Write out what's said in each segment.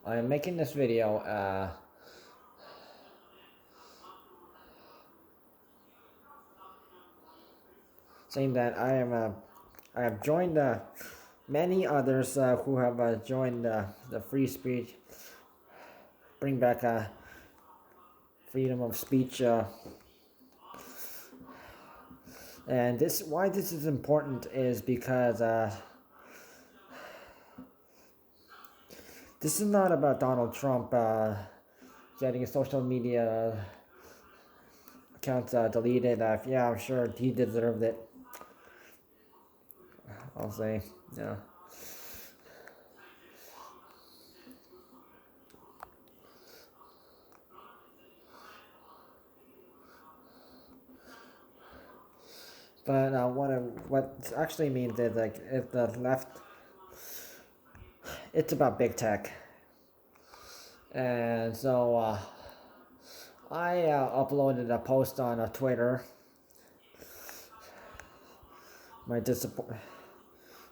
I'm making this video saying that I have joined many others who have joined the free speech, bring back freedom of speech, and why this is important is because this is not about Donald Trump getting his social media accounts deleted. Yeah, I'm sure he deserved it. I'll say, yeah. But what actually means is like if the left, it's about big tech, and so I uploaded a post on Twitter. My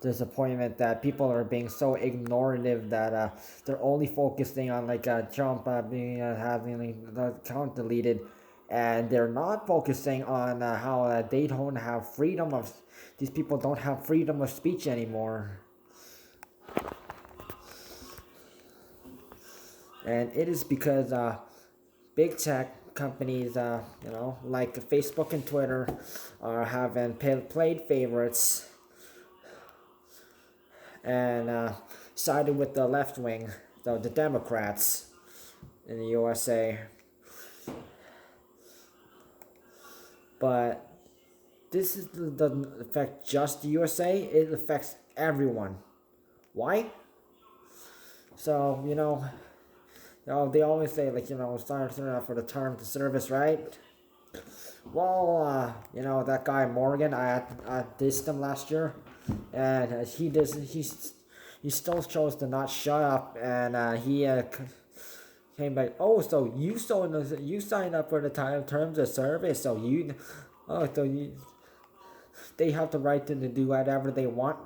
disappointment that people are being so ignorative that they're only focusing on like Trump being having the account deleted, and they're not focusing on how they don't have freedom of these people don't have freedom of speech anymore. And it is because big tech companies, like Facebook and Twitter, are having played favorites and sided with the left wing, the Democrats in the USA. But doesn't affect just the USA, it affects everyone. Why? So, they always say, like, sign up for the term to service, right? Well, that guy Morgan, I dissed him last year, and he still chose to not shut up, and he came back. Oh, so you signed up for the terms of service, so they have the right to do whatever they want.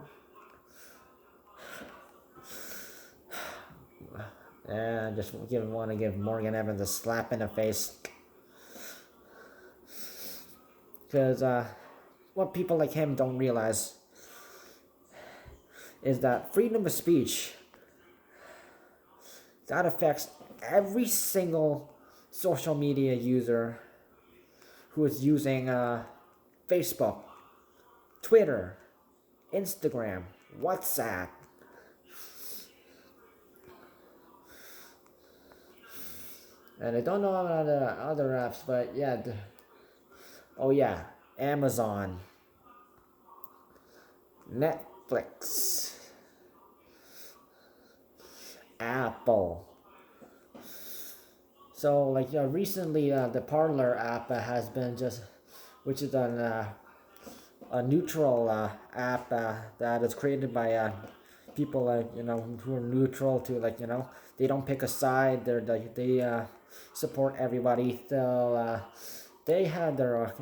And I just want to give Morgan Evans a slap in the face. Because what people like him don't realize is that freedom of speech, that affects every single social media user who is using Facebook, Twitter, Instagram, WhatsApp. And I don't know about other apps, but yeah. Oh yeah, Amazon, Netflix, Apple. So like recently, the Parler app has been which is a neutral app that is created by people who are neutral to they don't pick a side. They support everybody. So they had their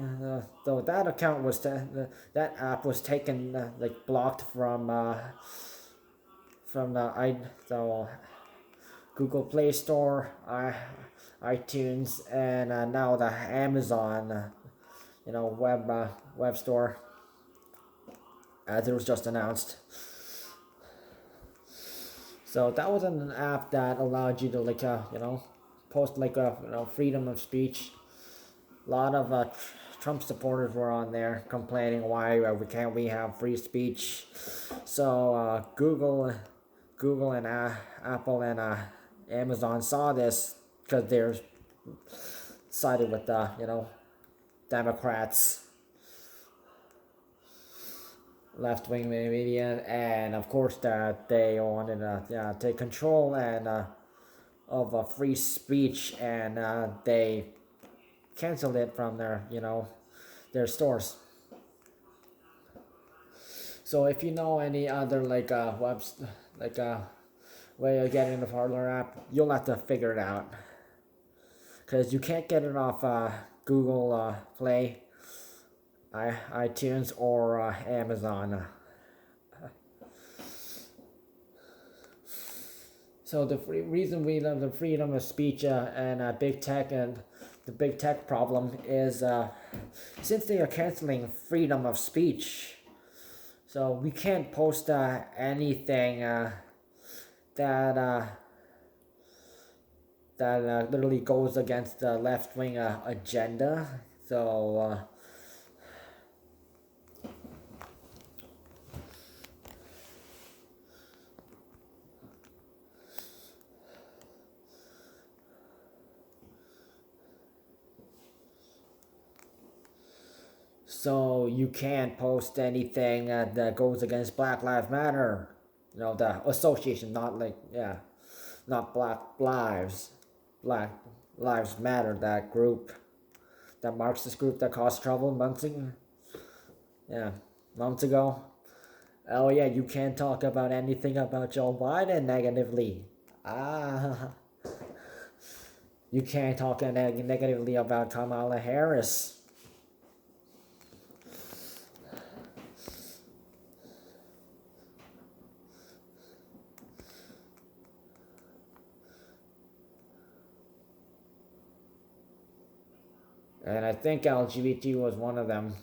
so that account was that app was taken blocked from the Google Play Store, iTunes, and now the Amazon web store, as it was just announced. So that was an app that allowed you to post freedom of speech. A lot of Trump supporters were on there complaining why we have free speech. So Google and Apple and Amazon saw this because they're sided with the Democrats, left wing media, and of course that they wanted to take control and of free speech, and they canceled it from their stores. So if you know any other way of getting the Parler app, you'll have to figure it out, because you can't get it off Google Play, iTunes, or Amazon. So the reason we love the freedom of speech and big tech and the big tech problem is since they are canceling freedom of speech, so we can't post anything that literally goes against the left wing agenda. So you can't post anything that goes against Black Lives Matter. You know, the association, not like, yeah, not Black Lives Matter, that group, that Marxist group that caused trouble months ago. Oh yeah, you can't talk about anything about Joe Biden negatively. Ah, you can't talk negatively about Kamala Harris. And I think LGBT was one of them.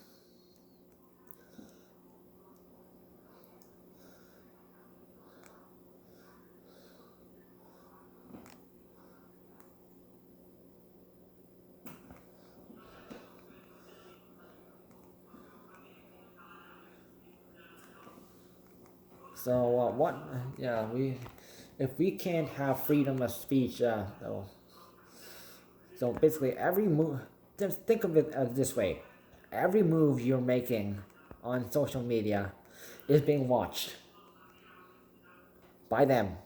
So what? Yeah, if we can't have freedom of speech, so basically every move. Just think of it this way: every move you're making on social media is being watched by them.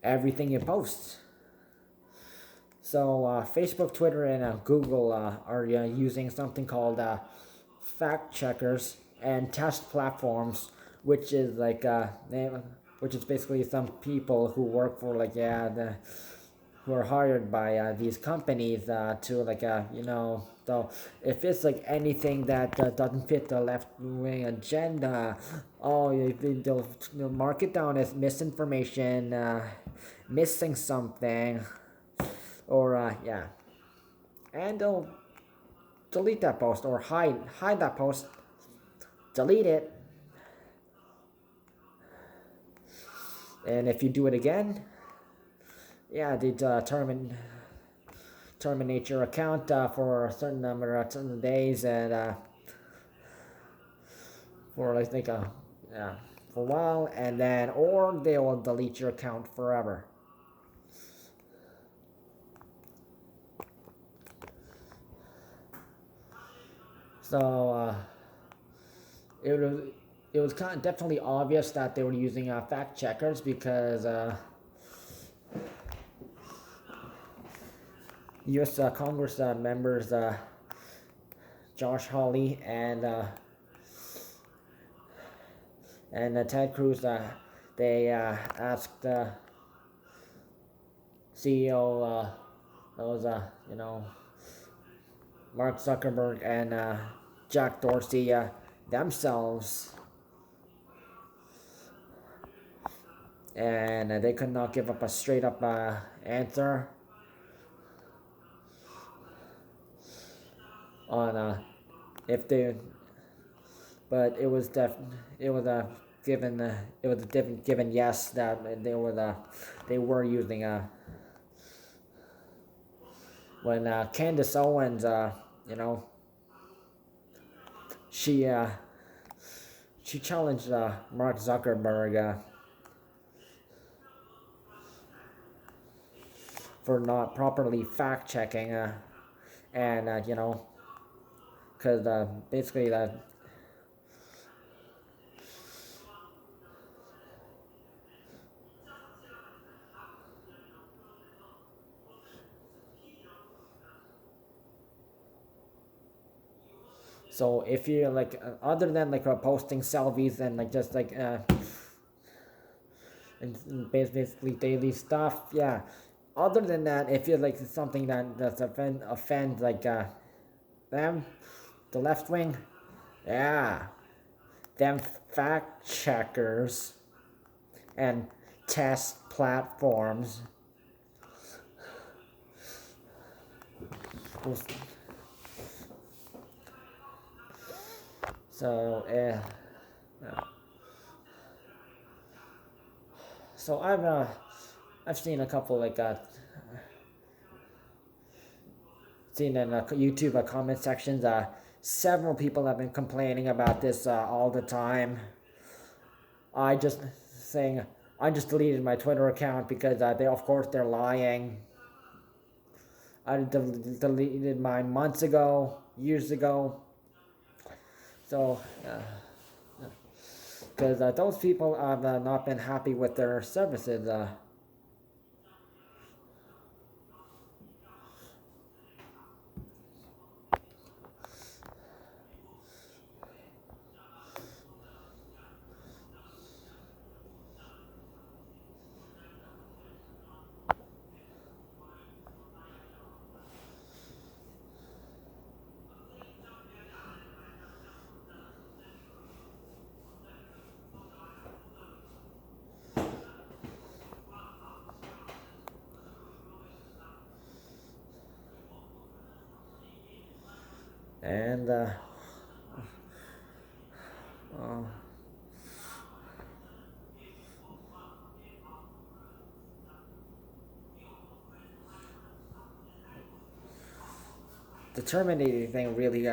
Everything you post. So Facebook, Twitter, and Google are using something called fact checkers and test platforms, which is like which is basically some people who work for who are hired by these companies to so if it's like anything that doesn't fit the left wing agenda, oh, they'll mark it down as misinformation, missing something, or and they'll delete that post or hide that post, delete it, and if you do it again, they terminate your account for a certain number of certain days and for I think for a while, and then or they will delete your account forever. So it was kind of definitely obvious that they were using fact checkers because U.S. Congress members Josh Hawley and Ted Cruz, they asked CEO those Mark Zuckerberg and Jack Dorsey themselves, and they could not give up a straight up answer on if they, but it was given given yes that they were using when Candace Owens she challenged Mark Zuckerberg for not properly fact checking and because basically so if you're like other than like posting selfies and like just like and basically daily stuff, other than that, if you're like something that's offend like them, the left wing, them fact checkers and test platforms. So so I've seen a couple seen in YouTube comment sections. Several people have been complaining about this all the time. I just saying I just deleted my Twitter account because they, of course, they're lying. I deleted mine months ago, years ago. So, because those people have not been happy with their services. And uh, the terminating thing really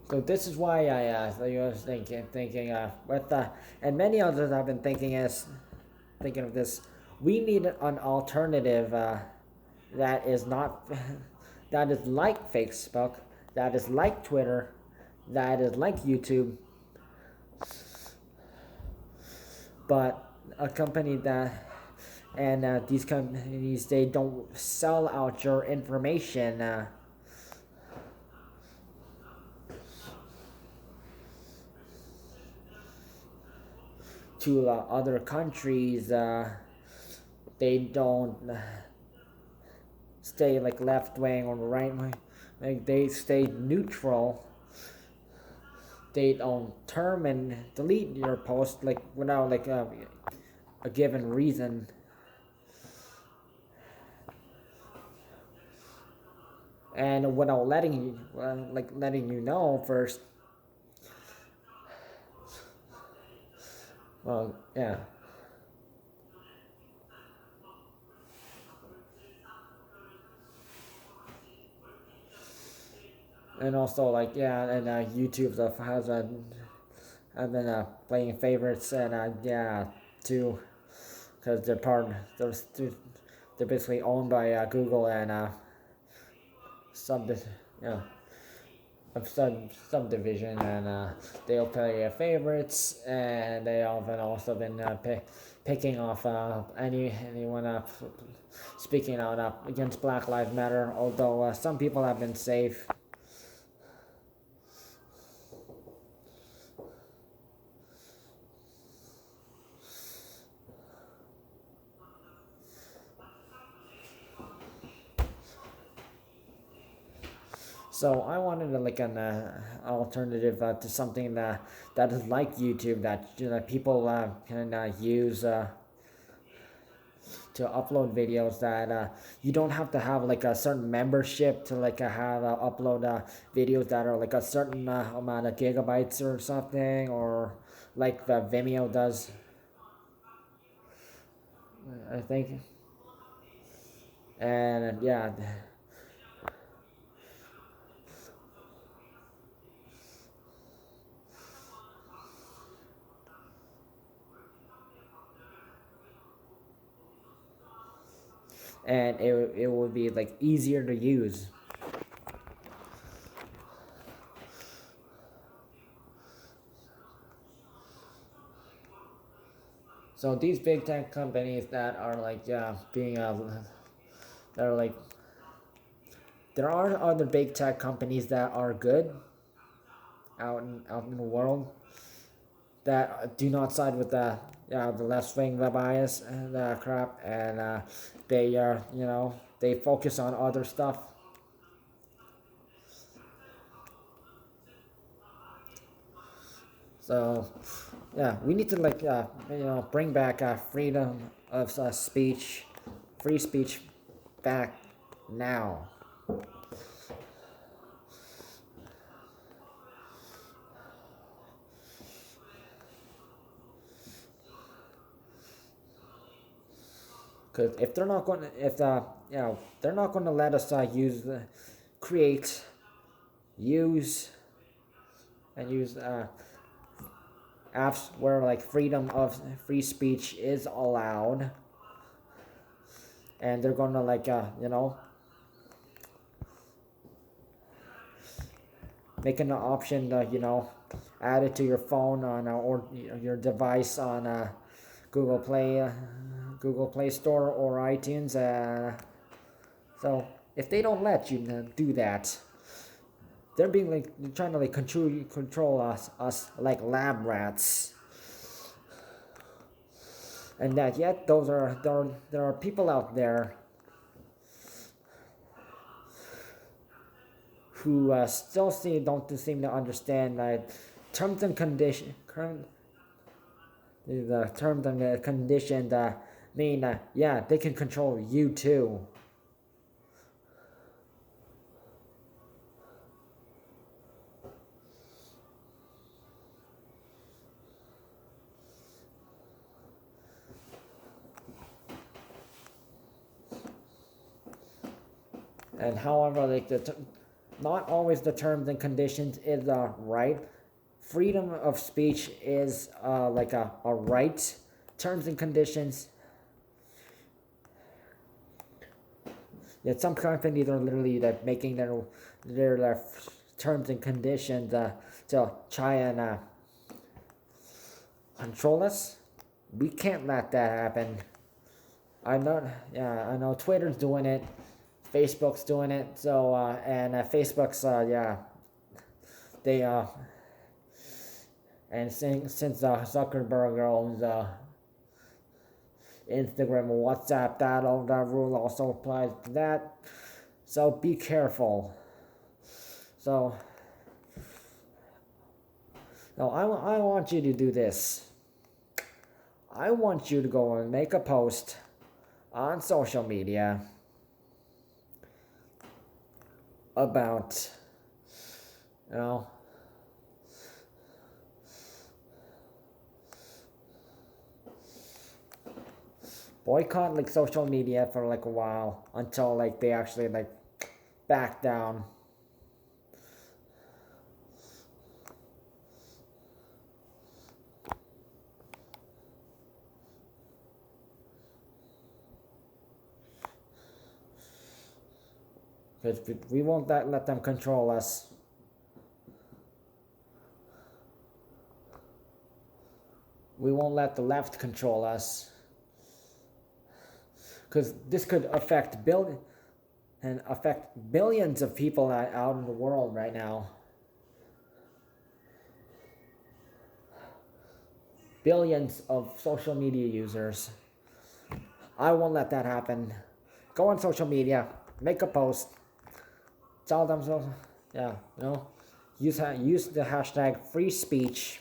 so this is why I was thinking with and many others I've been thinking of this. We need an alternative that is not that is like Facebook, that is like Twitter, that is like YouTube, but a company that and these companies, they don't sell out your information to other countries. They don't stay like left wing or right wing. Like they stay neutral. They don't term and delete your post like without like a given reason. And without letting you letting you know first. Well, yeah. And also like yeah, and YouTube stuff has I've been playing favorites and yeah too, because they're basically owned by Google and sub yeah subdivision, and they'll play favorites, and they often also been picking off anyone speaking out against Black Lives Matter, although some people have been safe. So I wanted like an alternative to something that is like YouTube, that people can use to upload videos, that you don't have to have like a certain membership to like have upload videos that are like a certain amount of gigabytes or something, or like the Vimeo does, I think. And yeah, and it would be like easier to use. So these big tech companies that are like being that are like, there are other big tech companies that are good out in the world, that do not side with the left wing bias and crap, and they are they focus on other stuff. So, yeah, we need to like bring back freedom of speech, free speech, back now. Because if they're not going to, if they're not going to let us create, use, and use apps where like freedom of free speech is allowed, and they're going to like make an option to add it to your phone on or your device on Google Play, Google Play Store or iTunes. So if they don't let you do that, they're being like trying to like control us like lab rats. And that yet there are people out there who still don't seem to understand that terms and condition the terms and conditions mean yeah, they can control you too. And however, like not always the terms and conditions is right. Freedom of speech is like a right. Terms and conditions. Yet some companies are literally like making their terms and conditions to try and control us. We can't let that happen. I know Twitter's doing it, Facebook's doing it. So and Facebook's they and since Zuckerberg owns Instagram and WhatsApp, that rule also applies to that. So be careful. So no, I want you to do this. I want you to go and make a post on social media about, boycott like social media for like a while until like they actually like back down. Because we won't let them control us. We won't let the left control us. Because this could affect billions of people out in the world right now. Billions of social media users. I won't let that happen. Go on social media, make a post, tell them so. Yeah, use the hashtag free speech.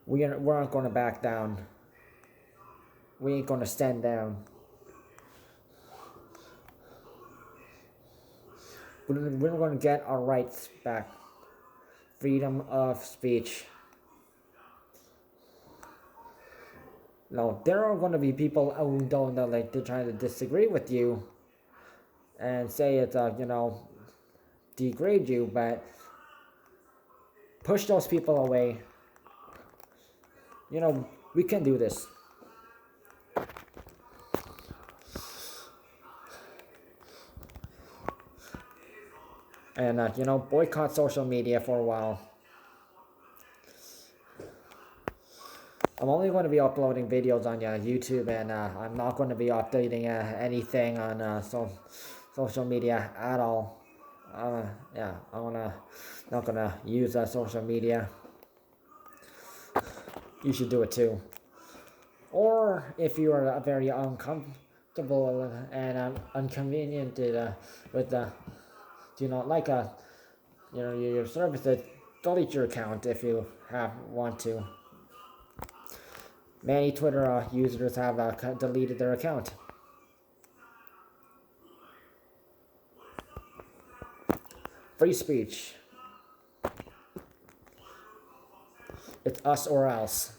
We aren't going to back down. We ain't going to stand down. We're going to get our rights back. Freedom of speech. No, there are going to be people who don't like they're trying to disagree with you and say it's degrade you, but push those people away. We can do this. And boycott social media for a while. I'm only going to be uploading videos on YouTube, and I'm not going to be updating anything on social media at all. I'm not gonna use social media. You should do it too. Or if you are very uncomfortable and inconvenient with do not like your services, delete your account if you want to. Many Twitter users have deleted their account. Free speech. It's us or else.